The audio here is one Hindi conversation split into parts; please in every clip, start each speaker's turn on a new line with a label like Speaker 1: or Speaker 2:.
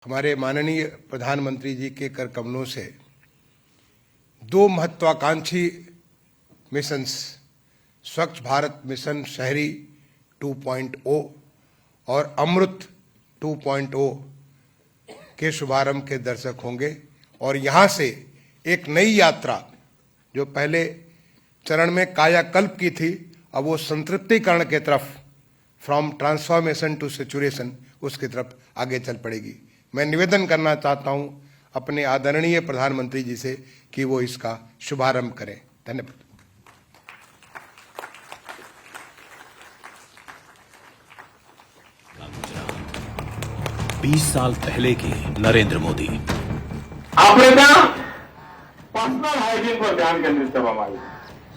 Speaker 1: हमारे माननीय प्रधानमंत्री जी के कर कमलों से दो महत्वाकांक्षी मिशंस स्वच्छ भारत मिशन शहरी 2.0 और अमृत 2.0 के शुभारंभ के दर्शक होंगे और यहाँ से एक नई यात्रा जो पहले चरण में कायाकल्प की थी, अब वो संतृप्तिकरण के तरफ, फ्रॉम ट्रांसफॉर्मेशन टू सेचुरेशन, उसकी तरफ आगे चल पड़ेगी। मैं निवेदन करना चाहता हूं अपने आदरणीय प्रधानमंत्री जी से कि वो इसका शुभारंभ करें। धन्यवाद।
Speaker 2: गुजरात 20 साल पहले की नरेंद्र मोदी।
Speaker 3: આપણે ત્યાં पर्सनल हाइजीन पर ध्यान केंद्रित કરવામાં આવ્યું।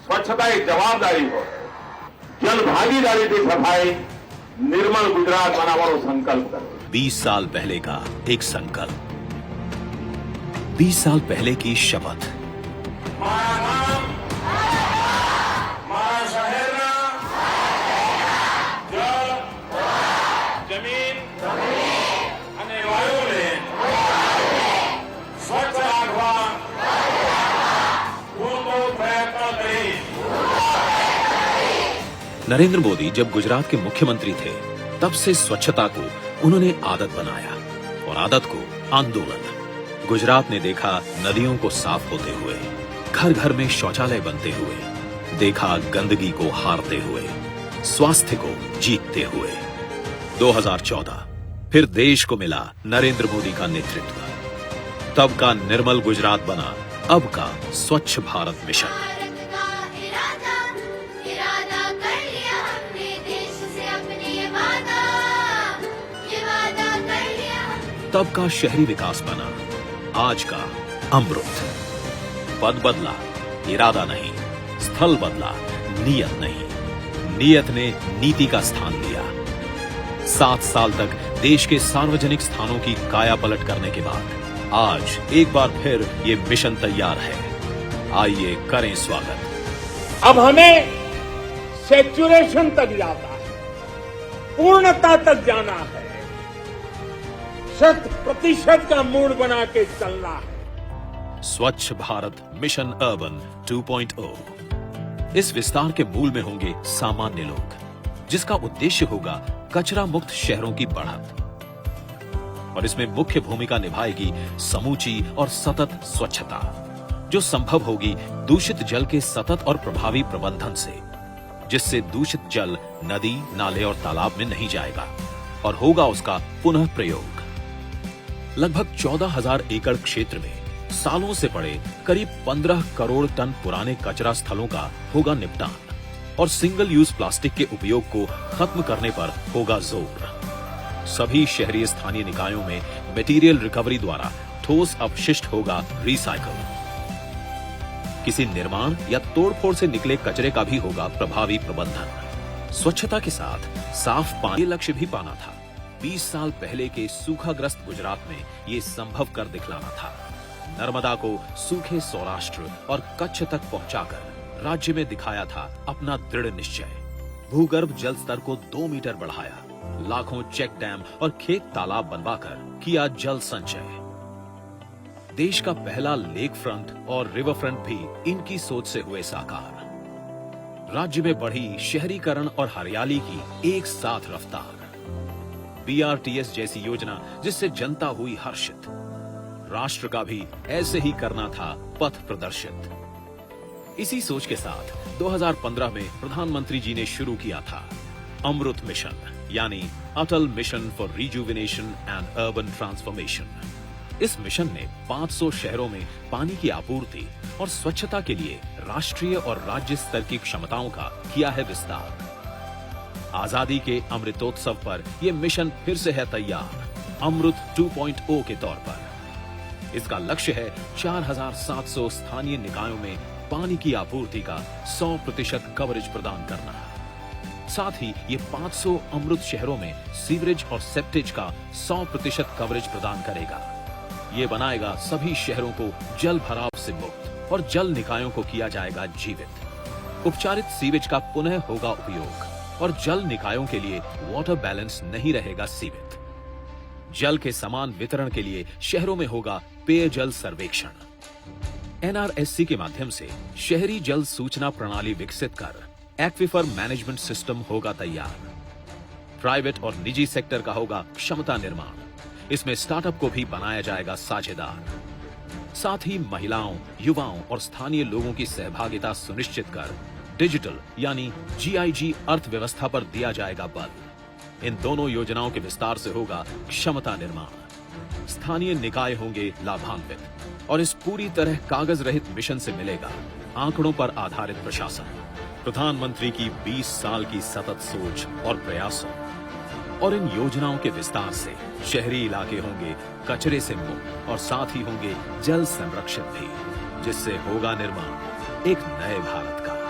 Speaker 3: स्वच्छता एक जवाबदारी हो, जन भागीदारी की सफाई, निर्मल गुजरात बनावવાનો संकल्प करो।
Speaker 2: 20 साल पहले का एक संकल्प, 20 साल पहले की शपथ।
Speaker 3: जमीन અને વાયુને સ્વચ્છ રાખવા પૂરતો પ્રયત્ન કરી।
Speaker 2: नरेंद्र मोदी जब गुजरात के मुख्यमंत्री थे, तब से स्वच्छता को उन्होंने आदत बनाया और आदत को आंदोलन। गुजरात ने देखा नदियों को साफ होते हुए, घर घर में शौचालय बनते हुए, देखा गंदगी को हारते हुए, स्वास्थ्य को जीतते हुए। 2014 फिर देश को मिला नरेंद्र मोदी का नेतृत्व। तब का निर्मल गुजरात बना अब का स्वच्छ भारत मिशन। तब का शहरी विकास बना आज का अमृत। पद बदला, इरादा नहीं। स्थल बदला, नियत नहीं। नियत ने नीति का स्थान लिया। 7 साल तक देश के सार्वजनिक स्थानों की काया पलट करने के बाद आज एक बार फिर ये मिशन तैयार है। आइए करें स्वागत।
Speaker 4: अब हमें सेचुरेशन तक जाना है, पूर्णता तक जाना है, 100% का मूड बना के चलना है।
Speaker 2: स्वच्छ भारत मिशन अर्बन 2.0। इस विस्तार के मूल में होंगे सामान्य लोग, जिसका उद्देश्य होगा कचरा मुक्त शहरों की बढ़त। और इसमें मुख्य भूमिका निभाएगी समूची और सतत स्वच्छता, जो संभव होगी दूषित जल के सतत और प्रभावी प्रबंधन से, जिससे दूषित जल नदी, नाले और तालाब में नहीं जाएगा और होगा उसका पुनः प्रयोग। लगभग 14,000 एकड़ क्षेत्र में सालों से पड़े करीब 15 करोड़ टन पुराने कचरा स्थलों का होगा निपटान और सिंगल यूज प्लास्टिक के उपयोग को खत्म करने पर होगा जोर। सभी शहरी स्थानीय निकायों में मटेरियल रिकवरी द्वारा ठोस अपशिष्ट होगा रिसाइकल। किसी निर्माण या तोड़फोड़ से निकले कचरे का भी होगा प्रभावी प्रबंधन। स्वच्छता के साथ साफ पानी लक्ष्य भी पाना था। 20 साल पहले के सूखाग्रस्त गुजरात में ये संभव कर दिखलाना था। नर्मदा को सूखे सौराष्ट्र और कच्छ तक पहुंचाकर राज्य में दिखाया था अपना दृढ़ निश्चय। भूगर्भ जल स्तर को 2 मीटर बढ़ाया, लाखों चेक डैम और खेत तालाब बनवाकर किया जल संचय। देश का पहला लेक फ्रंट और रिवर फ्रंट भी इनकी सोच से हुए साकार। राज्य में बढ़ी शहरीकरण और हरियाली की एक साथ रफ्तार। BRTS जैसी योजना जिससे जनता हुई हर्षित। राष्ट्र का भी ऐसे ही करना था पथ प्रदर्शित। इसी सोच के साथ 2015 में प्रधानमंत्री जी ने शुरू किया था अमृत मिशन, यानी Atal mission for rejuvenation and urban transformation. इस मिशन ने 500 शहरों में पानी की आपूर्ति और स्वच्छता के लिए राष्ट्रीय और राज्य स्तर की क्षमताओं का किया है विस्तार। आजादी के अमृतोत्सव पर यह मिशन फिर से है तैयार, अमृत 2.0 के तौर पर। इसका लक्ष्य है 4,700 स्थानीय निकायों में पानी की आपूर्ति का 100% कवरेज प्रदान करना। साथ ही ये 500 अमृत शहरों में सीवरेज और सेप्टेज का 100% कवरेज प्रदान करेगा। ये बनाएगा सभी शहरों को जल भराव से मुक्त और जल निकायों को किया जाएगा जीवित। उपचारित सीवेज का पुनः होगा उपयोग और जल निकायों के लिए वाटर बैलेंस नहीं रहेगा सीमित। जल के समान वितरण के लिए शहरों में होगा पेयजल सर्वेक्षण। एनआरएससी के माध्यम से शहरी जल सूचना प्रणाली विकसित कर एक्विफर मैनेजमेंट सिस्टम होगा तैयार। प्राइवेट और निजी सेक्टर का होगा क्षमता निर्माण। इसमें स्टार्टअप को भी बनाया जाएगा साझेदार। साथ ही महिलाओं, युवाओं और स्थानीय लोगों की सहभागिता सुनिश्चित कर डिजिटल यानी जीआईजी अर्थव्यवस्था पर दिया जाएगा बल। इन दोनों योजनाओं के विस्तार से होगा क्षमता निर्माण। स्थानीय निकाय होंगे लाभान्वित और इस पूरी तरह कागज रहित मिशन से मिलेगा आंकड़ों पर आधारित प्रशासन। प्रधानमंत्री की 20 साल की सतत सोच और प्रयासों और इन योजनाओं के विस्तार से शहरी इलाके होंगे कचरे से मुक्त और साथ ही होंगे जल संरक्षित भी, जिससे होगा निर्माण एक नए भारत का।